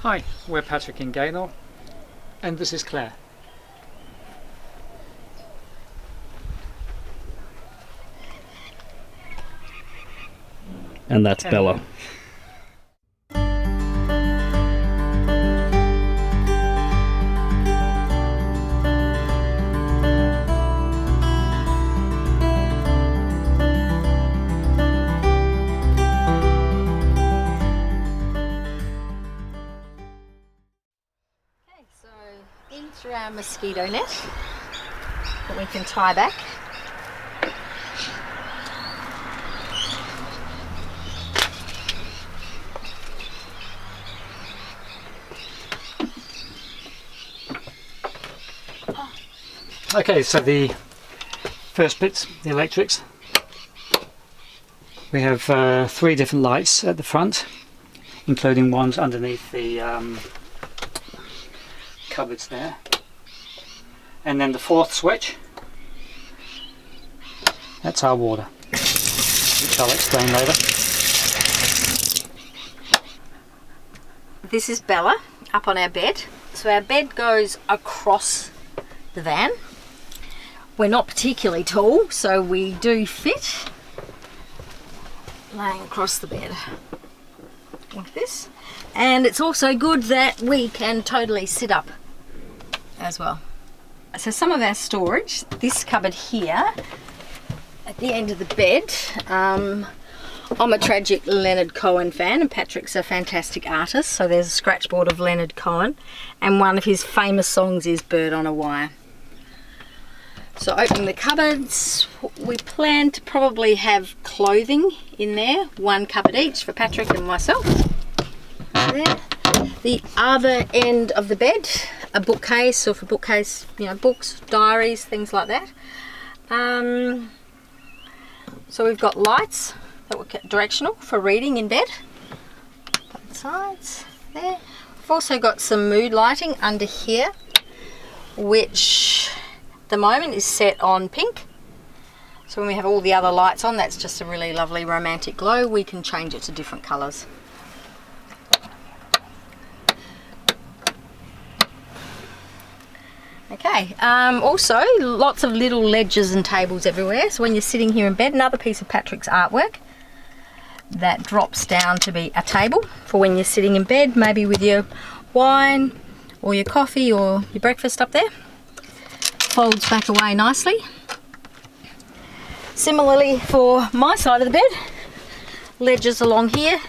Hi, we're Patrick and Gaynor, and this is Claire. And that's Bella. So in through our mosquito net that we can tie back. Okay, so the first bits, the electrics. We have 3 different lights at the front, including ones underneath the cupboards there. And then the 4th switch, that's our water, which I'll explain later. This is Bella up on our bed. So our bed goes across the van. We're not particularly tall, so we do fit laying across the bed like this. And it's also good that we can totally sit up as well. So some of our storage, this cupboard here at the end of the bed, I'm a tragic Leonard Cohen fan, and Patrick's a fantastic artist, so there's a scratchboard of Leonard Cohen, and one of his famous songs is Bird on a Wire. So opening the cupboards, we plan to probably have clothing in there, 1 cupboard each for Patrick and myself. There. The other end of the bed, a bookcase, or for bookcase, you know, books, diaries, things like that. So we've got lights that were directional for reading in bed. Both sides there. We've also got some mood lighting under here, which at the moment is set on pink. So when we have all the other lights on, that's just a really lovely romantic glow. We can change it to different colours. Okay, also lots of little ledges and tables everywhere. So when you're sitting here in bed, another piece of Patrick's artwork that drops down to be a table for when you're sitting in bed, maybe with your wine or your coffee or your breakfast up there. Folds back away nicely. Similarly for my side of the bed, ledges along here,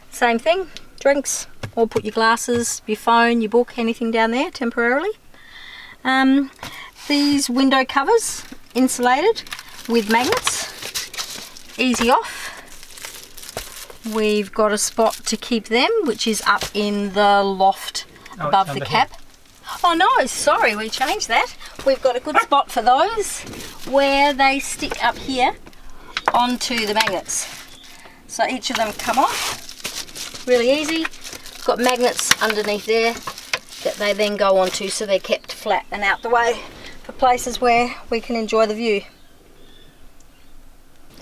same thing, drinks, or put your glasses, your phone, your book, anything down there temporarily. These window covers, insulated with magnets, easy off. We've got a spot to keep them, which is up in the loft above the cab. Oh no, sorry, we changed that. We've got a good spot for those where they stick up here onto the magnets. So each of them come off, really easy. Got magnets underneath there that they then go onto, so they're kept flat and out the way for places where we can enjoy the view.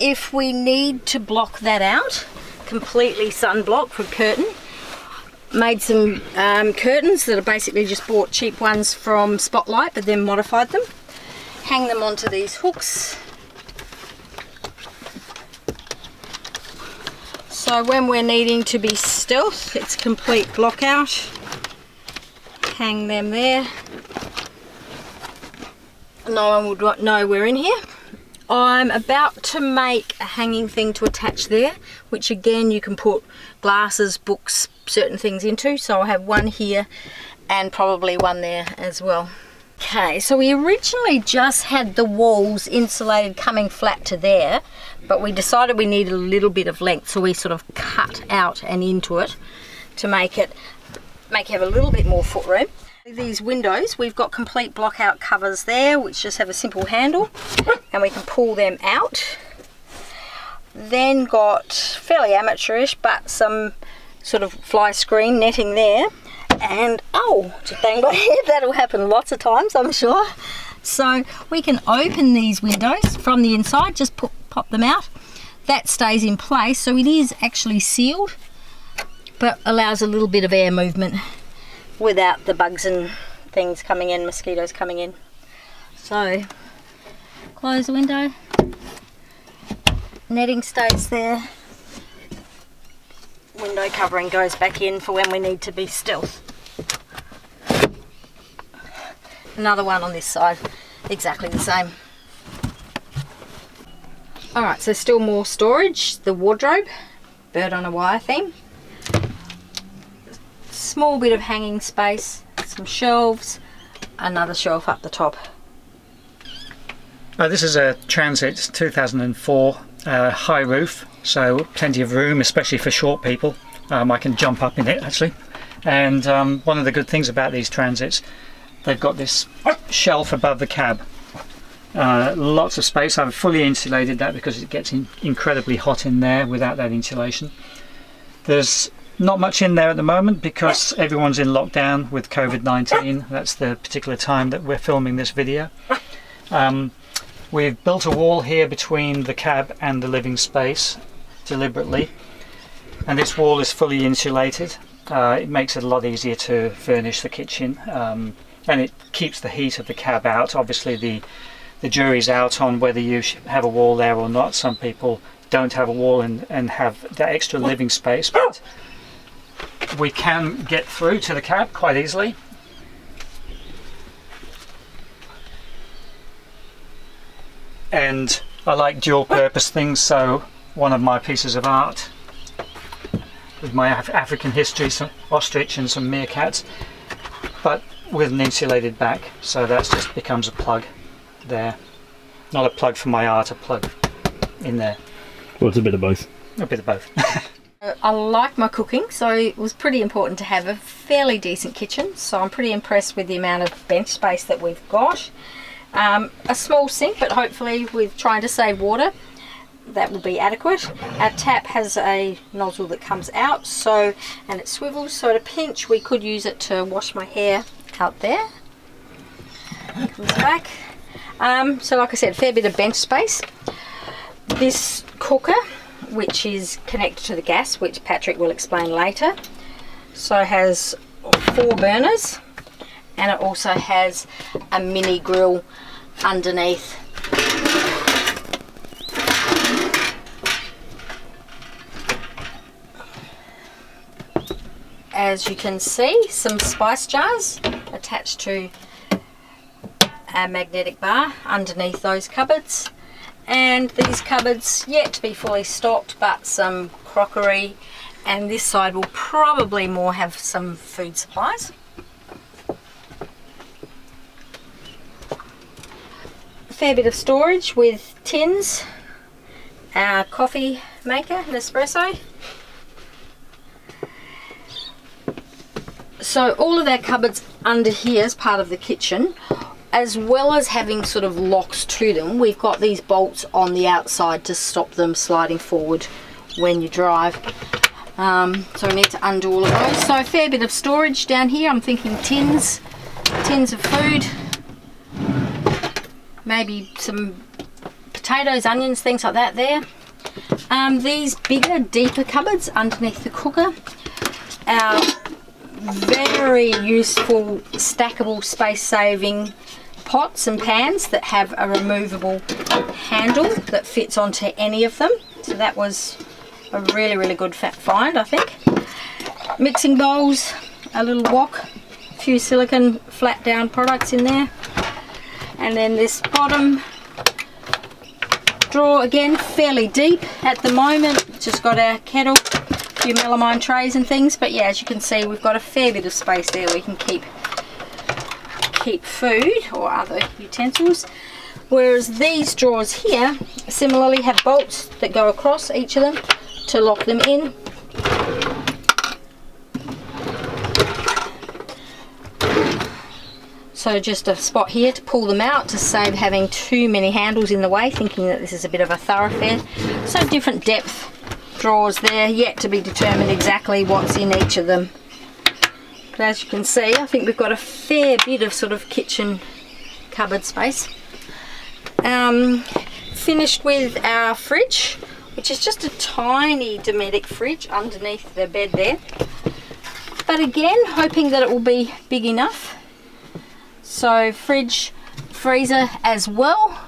If we need to block that out, completely sunblock for curtain, made some curtains that are basically just bought cheap ones from Spotlight but then modified them. Hang them onto these hooks. So when we're needing to be stealth, it's complete block out. Hang them there. No one would know we're in here. I'm about to make a hanging thing to attach there, which again you can put glasses, books, certain things into. So I'll have one here and probably one there as well. Okay, so we originally just had the walls insulated coming flat to there, but we decided we needed a little bit of length, so we sort of cut out and into it to make it have a little bit more footroom. These windows, we've got complete block out covers there, which just have a simple handle, and we can pull them out. Then got fairly amateurish, but some sort of fly screen netting there. And oh, just bang my head, that'll happen lots of times, I'm sure. So we can open these windows from the inside, just pop them out. That stays in place, so it is actually sealed but allows a little bit of air movement without the bugs and things coming in, mosquitoes coming in. So close the window, netting stays there, window covering goes back in for when we need to be stealth. Another one on this side, exactly the same. Alright, so still more storage, the wardrobe, bird on a wire theme. Small bit of hanging space, some shelves, another shelf up the top. This is a Transit 2004 high roof, so plenty of room, especially for short people. I can jump up in it actually. And one of the good things about these Transits, they've got this shelf above the cab. Lots of space. I've fully insulated that because it gets incredibly hot in there without that insulation. There's not much in there at the moment because everyone's in lockdown with COVID-19. That's the particular time that we're filming this video. We've built a wall here between the cab and the living space deliberately, and this wall is fully insulated. It makes it a lot easier to furnish the kitchen, and it keeps the heat of the cab out. Obviously the jury's out on whether you have a wall there or not. Some people don't have a wall and have that extra living space, but we can get through to the cab quite easily. And I like dual purpose things, so one of my pieces of art with my African history, some ostrich and some meerkats, but with an insulated back, so that just becomes a plug there. Not a plug for my art, a plug in there. Well, it's a bit of both. A bit of both. I like my cooking, so it was pretty important to have a fairly decent kitchen, so I'm pretty impressed with the amount of bench space that we've got. A small sink, but hopefully with trying to save water, that will be adequate. Our tap has a nozzle that comes out, so, and it swivels, so at a pinch we could use it to wash my hair out there. It comes back. So like I said, a fair bit of bench space. This cooker, which is connected to the gas, which Patrick will explain later, so it has 4 burners, and it also has a mini grill underneath. As you can see, some spice jars attached to a magnetic bar underneath those cupboards, and these cupboards yet to be fully stocked, but some crockery, and this side will probably more have some food supplies. A fair bit of storage with tins, our coffee maker, an espresso. So all of our cupboards under here is part of the kitchen, as well as having sort of locks to them. We've got these bolts on the outside to stop them sliding forward when you drive. So we need to undo all of those. So a fair bit of storage down here. I'm thinking tins of food, maybe some potatoes, onions, things like that there. These bigger, deeper cupboards underneath the cooker. Our very useful, stackable, space-saving pots and pans that have a removable handle that fits onto any of them. So that was a really, really good find, I think. Mixing bowls, a little wok, a few silicone flat down products in there. And then this bottom drawer, again, fairly deep at the moment. Just got our kettle, a few melamine trays and things. But yeah, as you can see, we've got a fair bit of space there. We can keep food or other utensils, whereas these drawers here similarly have bolts that go across each of them to lock them in. So just a spot here to pull them out to save having too many handles in the way, thinking that this is a bit of a thoroughfare. So different depth drawers there, yet to be determined exactly what's in each of them. But as you can see, I think we've got a fair bit of sort of kitchen cupboard space. Finished with our fridge, which is just a tiny Dometic fridge underneath the bed there. But again, hoping that it will be big enough. So fridge, freezer as well,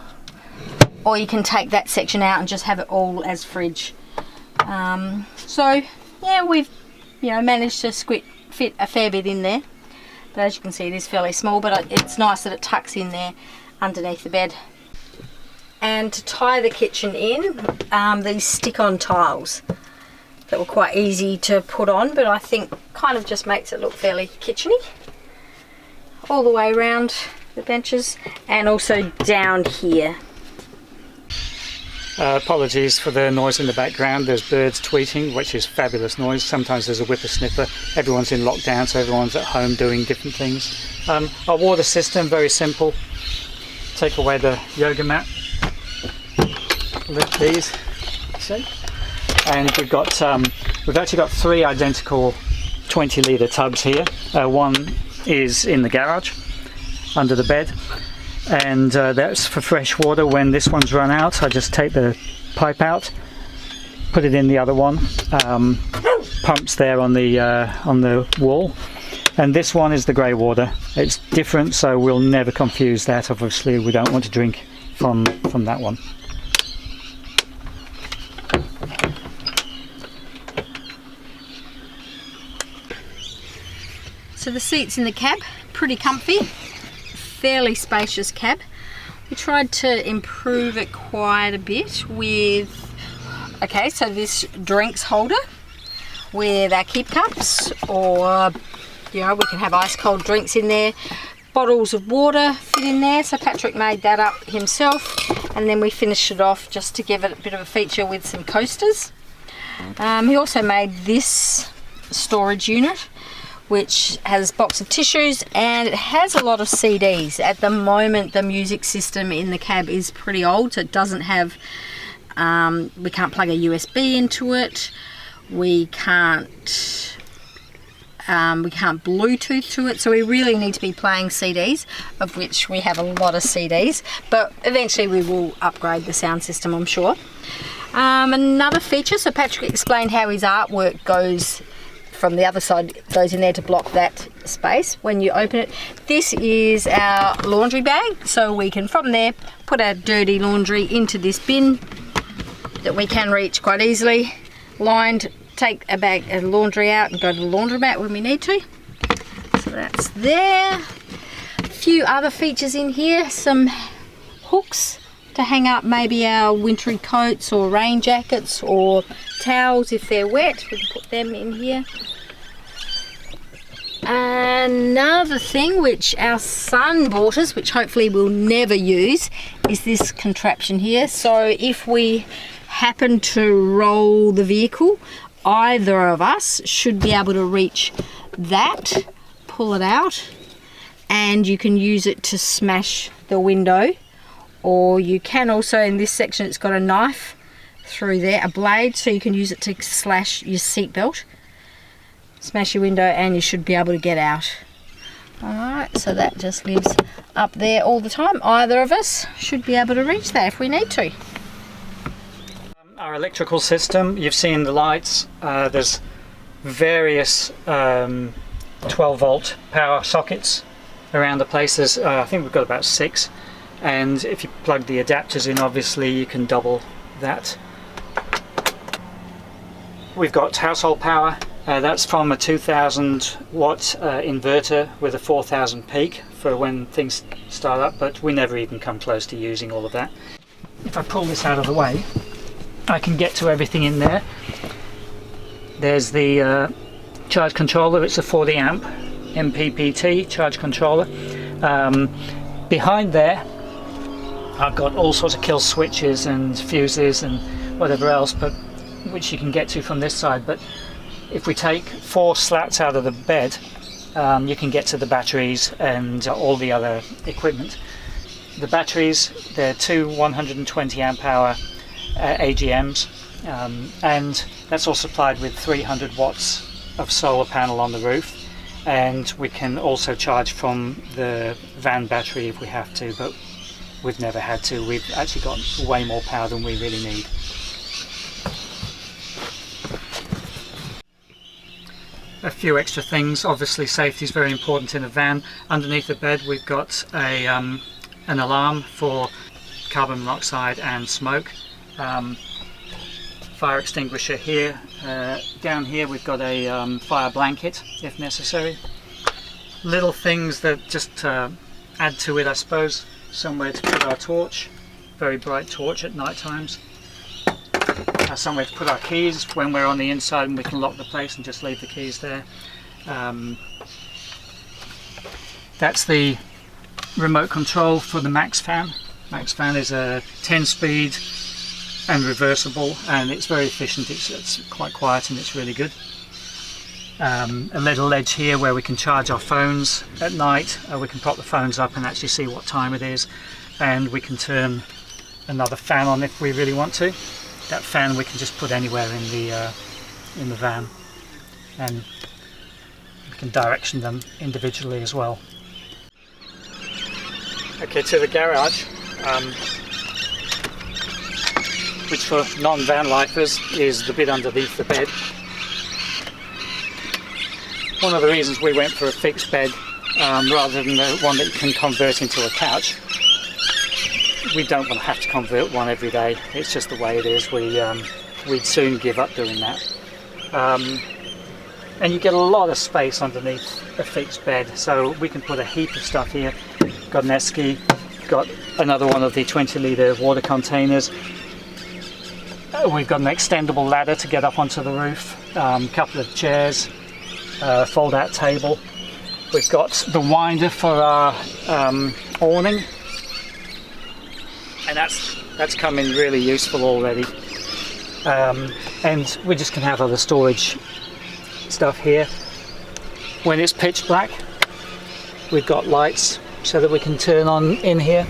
or you can take that section out and just have it all as fridge. So yeah, we've managed to fit a fair bit in there. But as you can see, it is fairly small, but it's nice that it tucks in there underneath the bed. And to tie the kitchen in, these stick-on tiles that were quite easy to put on, but I think kind of just makes it look fairly kitcheny all the way around the benches and also down here. Apologies for the noise in the background. There's birds tweeting, which is fabulous noise. Sometimes there's a whippersnapper. Everyone's in lockdown, so everyone's at home doing different things. Our water system, very simple. Take away the yoga mat, lift these, see? And we've actually got 3 identical 20-litre tubs here. One is in the garage under the bed, and that's for fresh water. When this one's run out, I just take the pipe out, put it in the other one. Pumps there on the wall, and this one is the grey water. It's different, so we'll never confuse that. Obviously we don't want to drink from that one. So the seats in the cab, pretty comfy, fairly spacious cab. We tried to improve it quite a bit with, okay, so this drinks holder with our keep cups, or we can have ice cold drinks in there. Bottles of water fit in there, so Patrick made that up himself, and then we finished it off just to give it a bit of a feature with some coasters. He also made this storage unit, which has a box of tissues, and it has a lot of CDs. At the moment, the music system in the cab is pretty old, so it doesn't have, we can't plug a USB into it, we can't Bluetooth to it, so we really need to be playing CDs, of which we have a lot of CDs, but eventually we will upgrade the sound system, I'm sure. Another feature, so Patrick explained how his artwork goes from the other side, goes in there to block that space when you open it. This is our laundry bag, so we can from there put our dirty laundry into this bin that we can reach quite easily, lined, take a bag of laundry out and go to the laundromat when we need to. So that's there. A few other features in here, some hooks to hang up maybe our wintry coats or rain jackets or towels if they're wet. We can put them in here. Another thing which our son bought us, which hopefully we'll never use, is this contraption here. So if we happen to roll the vehicle, either of us should be able to reach that, pull it out, and you can use it to smash the window. Or you can also, in this section, it's got a knife through there, a blade, so you can use it to slash your seatbelt, smash your window, and you should be able to get out. Alright, so that just lives up there all the time. Either of us should be able to reach that if we need to. Our electrical system, you've seen the lights, there's various 12-volt power sockets around the place. There's, I think we've got about 6. And if you plug the adapters in, obviously you can double that. We've got household power, that's from a 2000 watt inverter with a 4000 peak for when things start up, but we never even come close to using all of that. If I pull this out of the way, I can get to everything in there. There's the charge controller, it's a 40 amp MPPT charge controller. Behind there I've got all sorts of kill switches and fuses and whatever else, but which you can get to from this side. But if we take 4 slats out of the bed, you can get to the batteries and all the other equipment. The batteries, they're 2 120 amp hour AGMs, and that's all supplied with 300 watts of solar panel on the roof, and we can also charge from the van battery if we have to, but we've never had to. We've actually got way more power than we really need. a few extra things. Obviously safety is very important in a van. Underneath the bed we've got a an alarm for carbon monoxide and smoke. Fire extinguisher here. Down here we've got a fire blanket if necessary. Little things that just add to it, I suppose. Somewhere to put our torch, very bright torch at night times. Somewhere to put our keys when we're on the inside and we can lock the place and just leave the keys there. That's the remote control for the Max fan. Max fan is a 10-speed and reversible, and it's very efficient. It's quite quiet and it's really good. A little ledge here where we can charge our phones at night. We can prop the phones up and actually see what time it is, and we can turn another fan on if we really want to. That fan we can just put anywhere in the van, and we can direction them individually as well. Okay, to the garage, which for non-van lifers is the bit underneath the bed. One of the reasons we went for a fixed bed rather than the one that you can convert into a couch. We don't want to have to convert one every day. It's just the way it is. We'd soon give up doing that. And you get a lot of space underneath a fixed bed, so we can put a heap of stuff here. Got an esky, got another one of the 20-litre water containers. We've got an extendable ladder to get up onto the roof, a couple of chairs, fold-out table. We've got the winder for our awning, and that's come in really useful already. And we just can have other storage stuff here. When it's pitch black, we've got lights so that we can turn on in here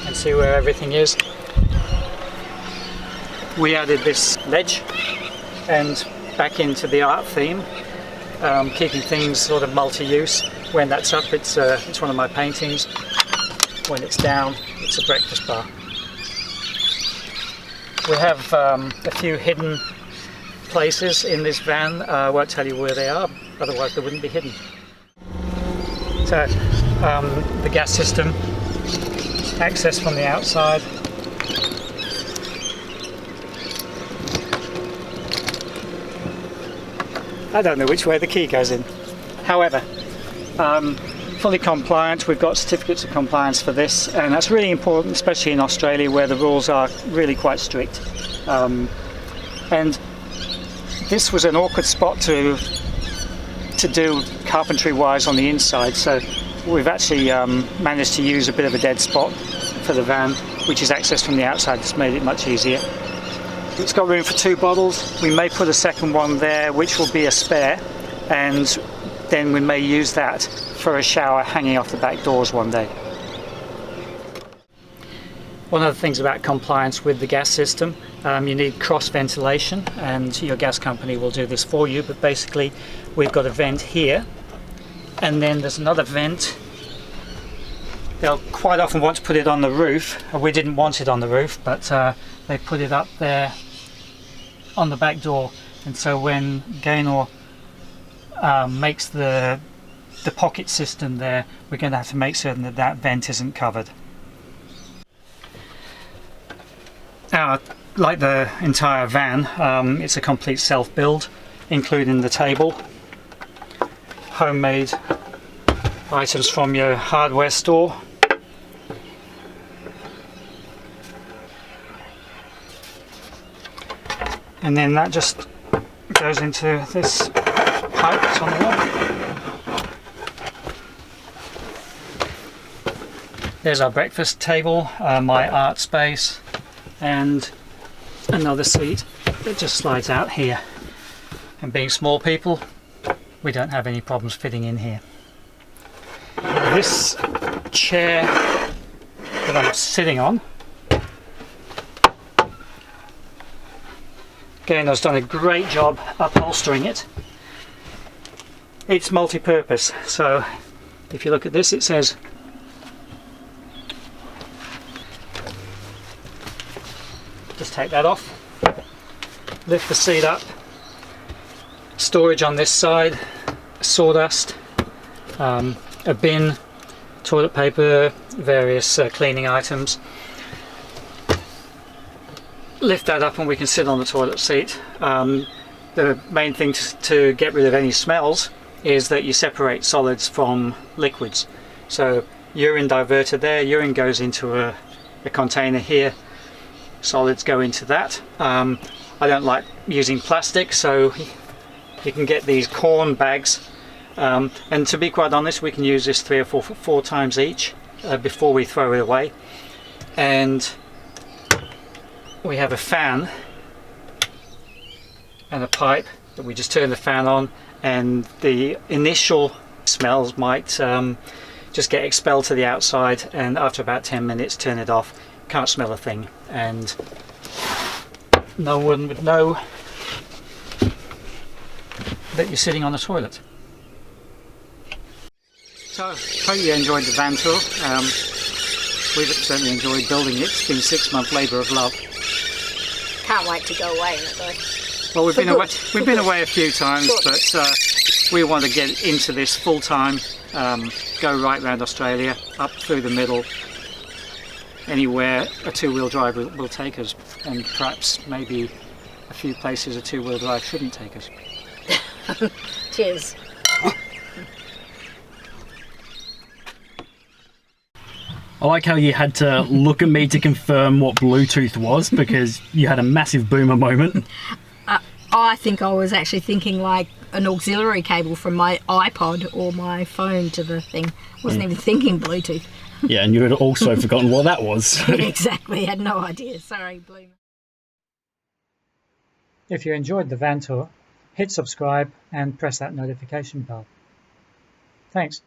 and see where everything is. We added this ledge and back into the art theme, keeping things sort of multi-use. When that's up, it's one of my paintings. When it's down, it's a breakfast bar. We have a few hidden places in this van. I won't tell you where they are, otherwise they wouldn't be hidden. So the gas system, access from the outside. I don't know which way the key goes in. However, fully compliant. We've got certificates of compliance for this, and that's really important, especially in Australia where the rules are really quite strict. And this was an awkward spot to do carpentry wise on the inside, so we've actually managed to use a bit of a dead spot for the van, which is accessed from the outside. It's made it much easier. It's got room for 2 bottles. We may put a second one there, which will be a spare, and then we may use that for a shower hanging off the back doors one day. One of the things about compliance with the gas system, you need cross ventilation, and your gas company will do this for you, but basically we've got a vent here, and then there's another vent. They'll quite often want to put it on the roof. We didn't want it on the roof, but they put it up there on the back door, and so when Gaynor makes the pocket system there, we're going to have to make certain that that vent isn't covered. Like the entire van, it's a complete self-build, including the table, homemade items from your hardware store. And then that just goes into this pipe that's on the wall. There's our breakfast table, my art space, and another seat that just slides out here. And being small people, we don't have any problems fitting in here. This chair that I'm sitting on, Gaynor's done a great job upholstering it. It's multi-purpose, so if you look at this, it says just take that off, lift the seat up, storage on this side, sawdust, a bin, toilet paper, various cleaning items. Lift that up and we can sit on the toilet seat. The main thing to get rid of any smells is that you separate solids from liquids. So urine diverted there, urine goes into a container here, solids go into that. I don't like using plastic, so you can get these corn bags, and to be quite honest, we can use this 3 or 4 times each before we throw it away. And we have a fan and a pipe that we just turn the fan on, and the initial smells might just get expelled to the outside, and after about 10 minutes turn it off, can't smell a thing, and no one would know that you're sitting on the toilet. So, hope you enjoyed the van tour. We've certainly enjoyed building it. It's been a 6-month labour of love. Can't wait to go away in it though. Well, we've been away a few times, but we want to get into this full time. Go right round Australia, up through the middle, anywhere a 2-wheel drive will take us, and perhaps maybe a few places a 2-wheel drive shouldn't take us. Cheers. I like how you had to look at me to confirm what Bluetooth was, because you had a massive boomer moment. I think I was actually thinking like an auxiliary cable from my iPod or my phone to the thing. Wasn't even thinking Bluetooth. Yeah, and you had also forgotten what that was. Exactly, had no idea. Sorry, Blue. If you enjoyed the van tour, hit subscribe and press that notification bell. Thanks.